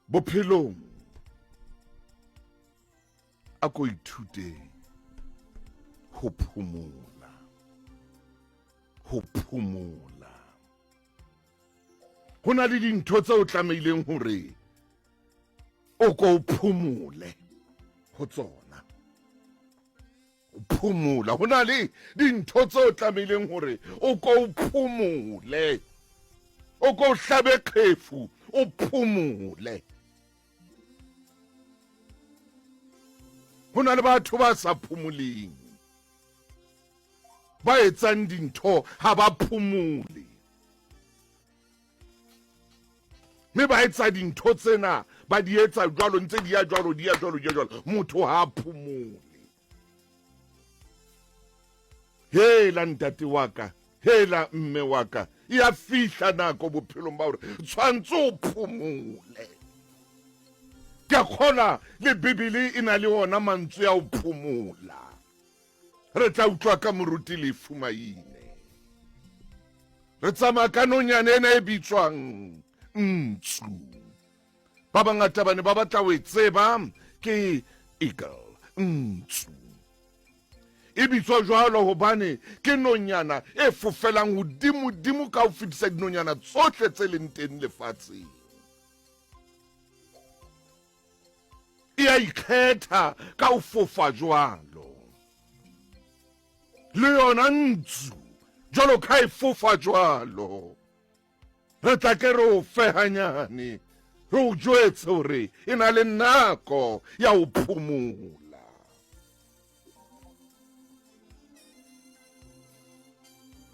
bophelong a ko ithute ho phomola ho na le dintho tse o tlameileng hore o ko phomole ho tsona o phomola ho na le dintho tse o tlameileng hore o ko phomole o ko hlabe kgefu o phomole. Ho na le batho ba sa phomoleng ba etsang dintho ha ba phomole me ba etsa dintho tsena ba di etsa jwalo ntse di ya jwalo motho ha phomole. Hela ntate wa ka, hela mme wa ka, ya fihla nako bophelong ba hore tshwantse o phomole. Ke kgona le Bibele e na le ona mantswe ya ho phomola. Re tla utlwa ka moruti le Fumaine. Re tsamaya ka nonyane ena e bitswang ntshu. Ba bangata ba ne ba batla ho e tseba ke eagle, ntshu. E bitswa jwalo hobane ke nonyana e fofelang hodimo ka ho fetisa dinonyana tsohle tse leng teng lefatsheng. E a ikgetha ka ho fofa jwalo. Le yona ntshu jwalo ka e fofa jwalo. Re tla ke re o fe hanyane, re o jwetse hore e na le nako ya ho phomola.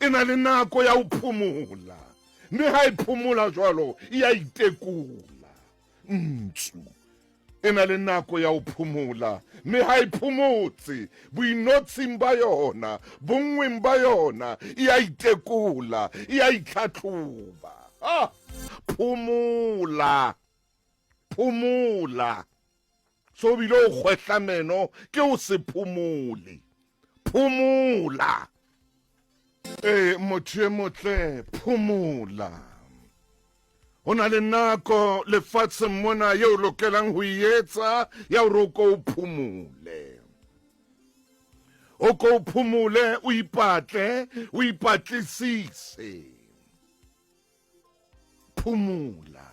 E na le nako ya ho phomola. Mme ha e phomola jwalo, e a itekula. Ntshu e na le nako ya ho phomola. Mme ha e phomotse, boinotsing ba yona, bonngweng ba yona, e a itekula, e a itlhatlhoba. Phomola. So bile o kgwehla meno ke o se phomole. Phomola. Motho e motle, phomola. Ho na le nako lefatsheng mona eo lokelang ho etsa ya hore o ko phomole. O ko phomole, o ipatle, o ipatlisise. Phomola.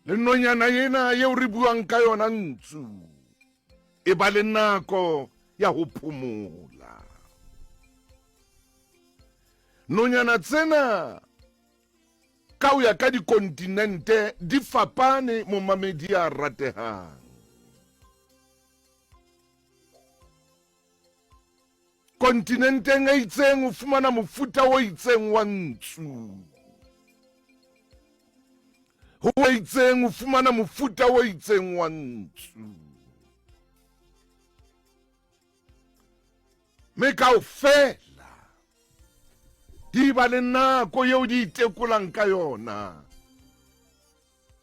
Le nonyana ena eo re buang ka yona ntshu e ba le nako ya ho phomola. Nonyana tsena ka ho ya ka dikontinente di fapane mo mamedi a ratehang. Kontinenteng e itseng o fumana mofuta o itseng wa ntshu. Ho itseng o fumana mofuta o itseng wa ntshu. Me kaofela di ba le nako eo di itekolang ka yona.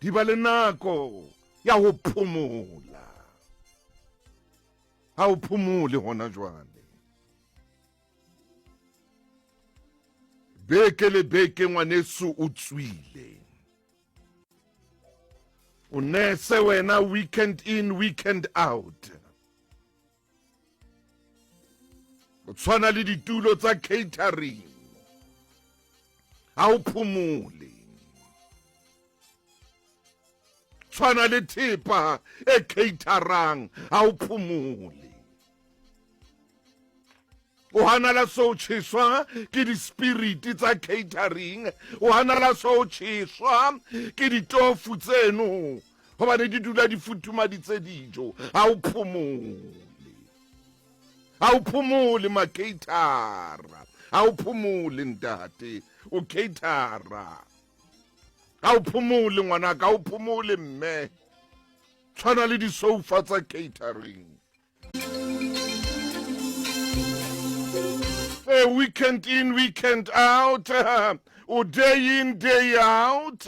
Di ba le nako ya ho phomola. Ha o phomole hona jwale. Beke le beke ngwaneso o tswile. O nese wena weekend in, weekend out. O tshwana le ditulo tsa catering. Ha o phomole. Tshwana le thepa e caterang, ha o phomole. O hanala so tjheswa ke di-spirit tsa catering, o hanala so tjheswa ke ditofu tseno hobane di dula di futhumaditse dijo. Ha o phomole. Ha o phomole ma-caterer. Ha o phomole ntate, o caterer. Ha o phomole ngwanaka, ha o phomole mme. Tshwana le di-sofa tsa catering. Weekend in, weekend out. O day in, day out.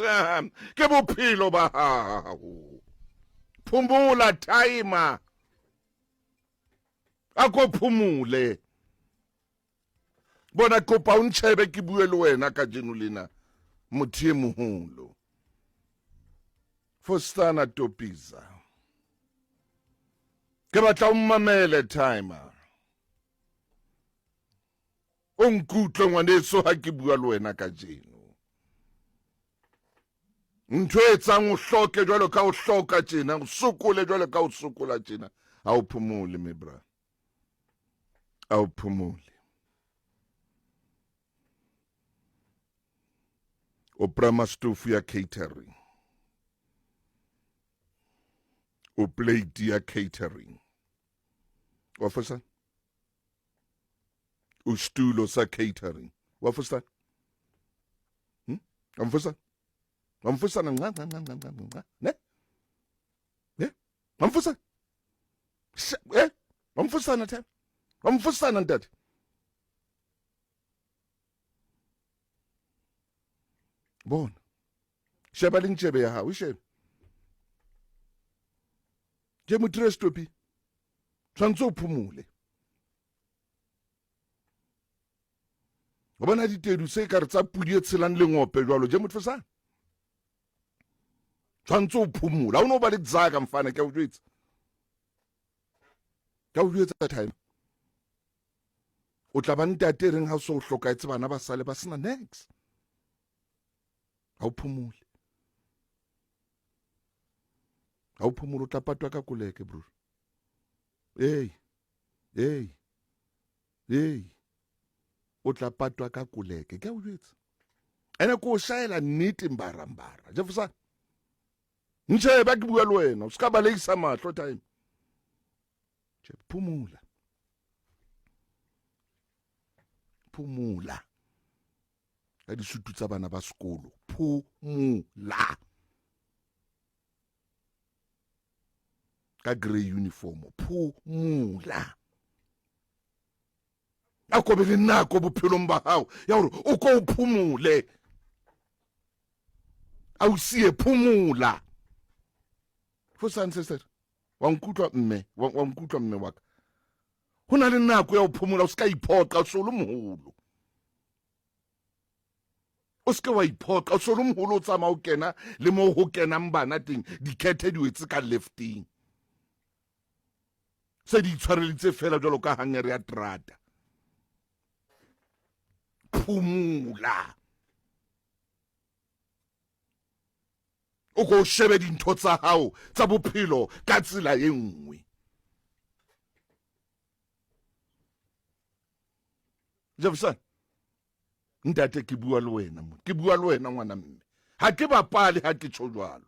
Ke bophelo ba hao. Phomola timer. Ako phomole. Bona kopa o ntshebe ke bue le wena ka jeno lena, motho e moholo. Fostana Topiza. Ke batla o mmamele timer. O nkutlwe ngwaneso ha ke bua le wena ka jeno. Ntho e etsang o hloke jwalo ka o hloka tjena, o sokole jwalo ka o sokola tjena. Ha o phomole me bra. Ha o phomole. O prama stofu ya catering. O plate ya catering. Wafasa? O stulo sa catering. Wafasa? Wafasa? Wafasa na ne? Ne? Wafasa? Wafasa na tena? Wafasa na ndati? Bona. Sheba lintshebe ya hao, ishebe. Je mo dire stopi. Tshwantse o phomole. O bona ditedu se ka re tsa pudi e tshelang le ngope jwalo je motho sa. Tshwantse o phomole. Ha o no ba le dzaka mfana ke a o jwetsa. Ka o jwetsa time. O tla ba ntate reng ha o so hlokaetse bana ba sale ba sena next. Ha o phomole. Ha o phomole o tla patwa ka koleke bro. Hey. O tla patwa ka koleke ke a o jwetsa. Ene ko shaela nnete mbarambara. Je fusa. Nche ba ke bua le wena, o ska ba leisa mahlo time. Je phumula. Phumula. Ka disutu tsa bana ba sekolo. Phumula. Ka grey uniform. Phumula. A ko be le nako bophelong ba hao ya hore o ko o phumule. A o sie phumula. Fosane se wa nkutlwa mme wa nkutlwa mme wa ka. Ho na le nako ya ho phumula, o ska iphoqa o solo moholo. O ska wa iphoqa o solo moholo o tsama o kena le mo ho kenang bana teng dikhethe di wetse ka lefting. Se di tshwarelitse fela jwalo ka hangere ya trata. Phumula. O ko shebe dintho tsa hao tsa bophelo ka tsela e nngwe. Jefferson, ntate ke bua le wena mo. Ke bua le wena ngwana mme. Ha ke bapale ha ke tsho jwalo.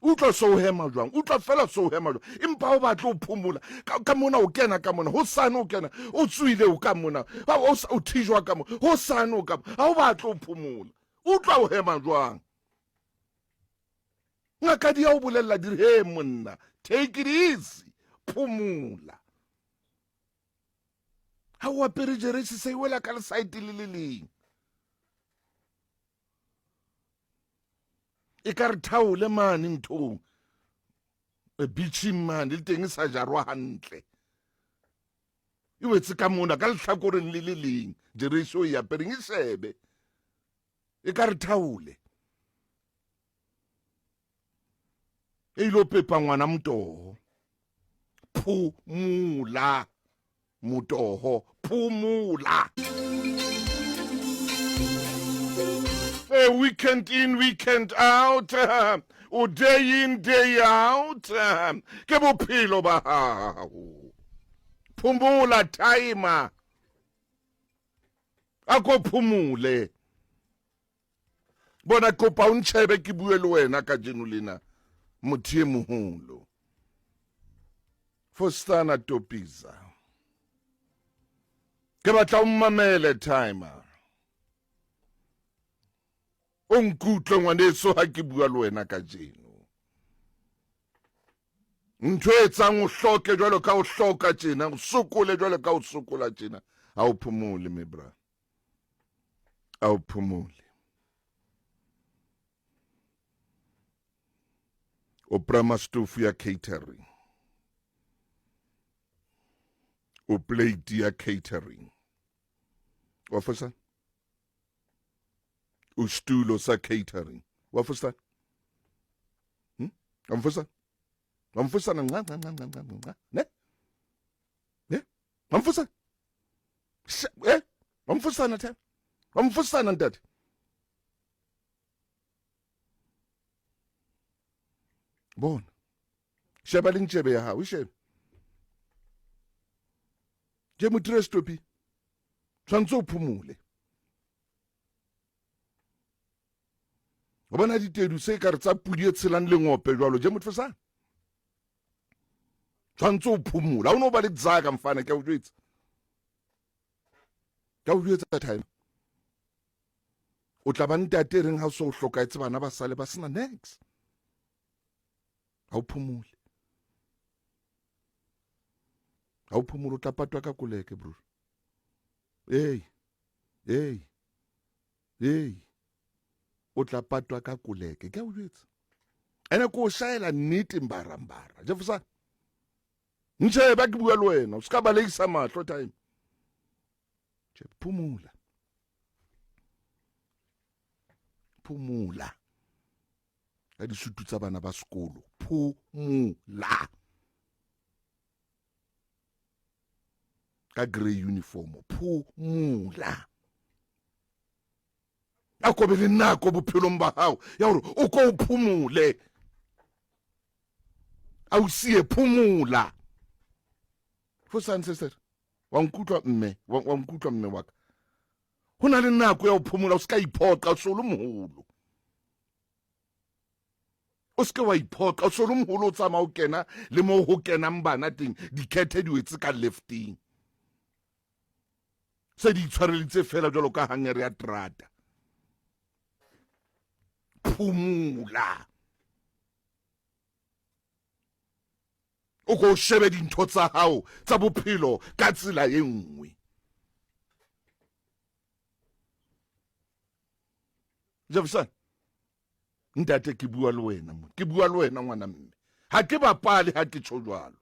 Utla so hema jwang, utla fela so hema jwang. Empa o batla o phumula. Ka mona o kena ka mona, ho sane o kena. O tswile o ka mona. O thijwa ka mona. Ho sane o ka. Ha o batla o phumula. Utla o hema jwang. Ngaka di ya o bolella dire he monna. Take it easy. Phumula. Ha o apere jeresi se wela ka le side le leng. E ka re thaole mane nthong. E bitching mane le teng sa jarwa hantle. E wetse ka mona ka lehlakoreng le leng. Jeresi o e apereng e shebe. E ka re thaole. E ilo pepa ngwana motoho. Phumula. Motoho. Phumula. Weekend in, weekend out. O day in, day out. Ke bophelo ba hao. Phumula timer. Ako phumule. Bona kopa o ntshebe ke bue le wena ka jeno lena. Motho e moholo. Fostana Topiza. Ke batla o mmamele timer. O nkutlwe ngwaneso ha ke bua le wena ka jeno. Ntho e etsang o hloke jwalo ka o hloka tjena, o sokole jwalo ka o sokola tjena. Ha o phomole me bra. Ha o phomole. O prama stofu ya catering. O plate ya catering. Wafasa? O stulo sa catering. wafusana wamfusana wamfusana ne wamfusana wamfusana tena wamfusana ntate bona sheba le ntshebe ya hao ishebe je motrestopi tshwantse o phumule o bona ditedu se ka re tsa pudi e tshelang le ngope jwalo je motho sa tshwantse o phumula o no ba le dzaka mfana ke o jwetsa time o tla ba ntate reng ha o so o hlokaetse bana ba sale ba sena next ha o phumule ha o phumule o tla patwa ka koleke bro o tla patwa ka koleke ke o jwetsa ene ko shaela nnete mbarambara jefusa nche ba ke bua le wena o ska ba leisa mahlo time phumula ka disutu tsa bana ba sekolo phumula ka grey uniform phumula a ko be le nako bophelong ba hao ya hore o ko phumule a o sie phumula for sense wa nkutlwa mme wa ka ho na le nako ya ho phumula o ska iphoqa o solo moholo o ska wa iphoqa o solo moholo o tsama o kena le mo ho kenang bana teng dikhethe di wetse ka lefting se di tshwarelitse fela jalo ka hangere ya trata phumula o go shebe dintho tsa hao tsa bophelo ka tsela e nngwe Jefferson ntate ke bua le wena ngwana mme ha ke bapale ha ke tsho jwalo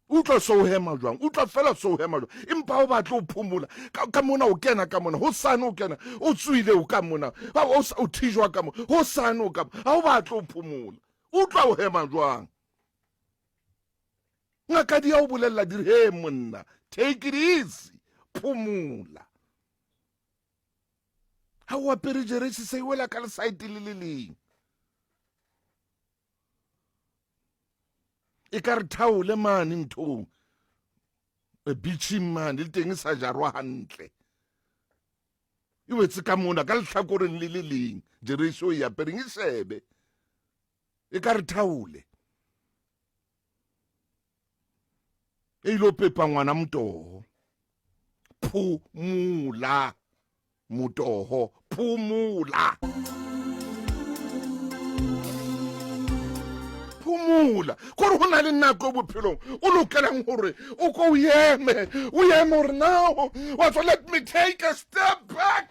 utla so hema jwang utla fela so hema jwang empa o batla o phumula ka mona o kena ka mona ho sana o kena o tswile o ka mona o thijwa ka mona ho sana o ka ha o batla o phumula utla o hema jwang ngaka di ya o bolella dire he monna take it easy phumula ha o apere jeresi se wela ka le side le leng e ka re thaole mane nthong e beaching mane le teng sa jarwa hantle e wetse ka mona ka lehlakoreng le leng jeresi o ya pereng e sebe e ka re thaole e ilo pepa ngwana motoho phumula motoho phumula gore ho na le nako bophelong o lokelang hore o ko o yeme hore now what let me take a step back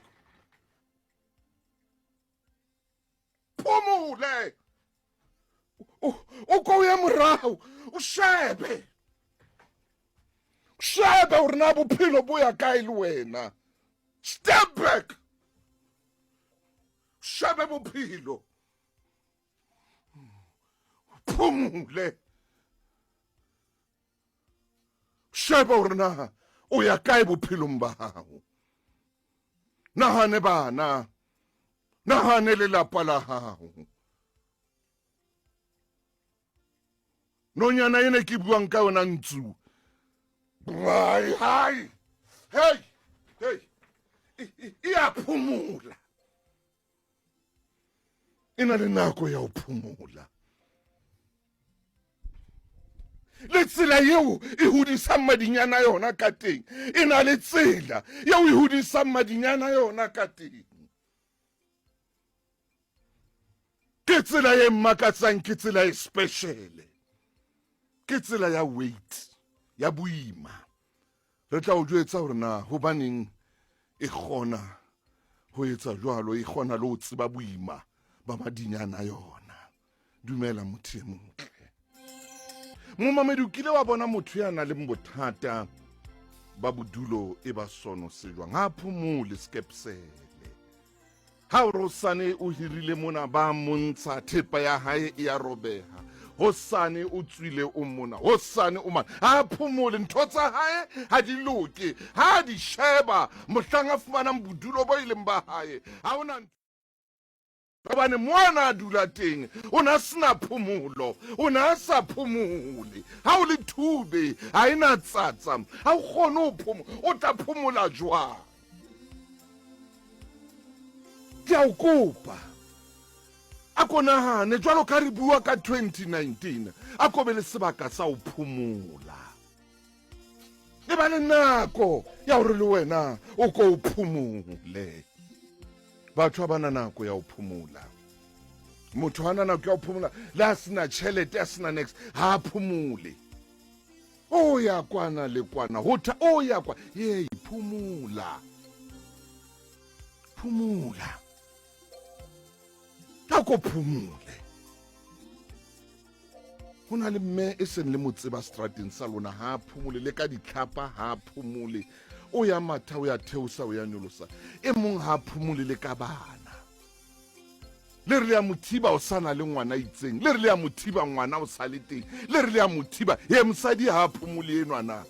phumule o ko o ye morao o shebe hore na bophelo bo ya kae le wena step back shebe bophelo phumule shebe hore na o ya kae bophelong ba hao nahane bana nahane lelapa la hao nonyana ene ke buang ka yona ntsu hai hey ia phumula ina le nako ya ho phumula le tsela yeo e hodisang madinyana yona ka teng e na le tsela yeo e hodisang madinyana yona ka teng ke tsela e makatsang ke tsela e special ke tsela ya weight ya boima re tla o jwetsa hore na hobaneng e kgona ho etsa jwalo e kgona le ho tseba boima ba madinyana yona dumela motho e motle mo mamedi o kile wa bona motho ya na le bothata ba bodulo e ba sono se jwang ha phumule skepsele ha rosane o hirile mona ba montsha thepa ya hae e ya robeha hosane o tswile o mona hosane o mana ha phomole ntho tsa hae ha di loke ha di sheba mohlang a fumanang bodulo bo ileng ba hae ha ona hobane mwana a dula teng o na sena phomolo o na sa phomole ha o le thube ha ena tsatsa ha o kgone ho phomola o tla phomola jwang ke a o kopa a ko nahane jwalo ka re bua ka 2019 a ko be le sebaka sa ho phomola le ba le nako ya hore le wena o ko phomole batho ba bana nako ya ho phomola motho hana nako ya ho phomola la sina tšhelete a sina next ha phomole o ya kwana le kwana hotha o ya kwa ye phumula ka ko phumule hona le mme e seng le motseba strateng sa lona ha phumule le ka ditlhapa ha phumule o ya matha o ya theosa o ya nyolosa e mong ha phumule le ka bana le re le ya mothiba o sana le ngwana itseng le re le ya mothiba ngwana o sa le teng le re le ya mothiba ye mosadi ha phumule enwana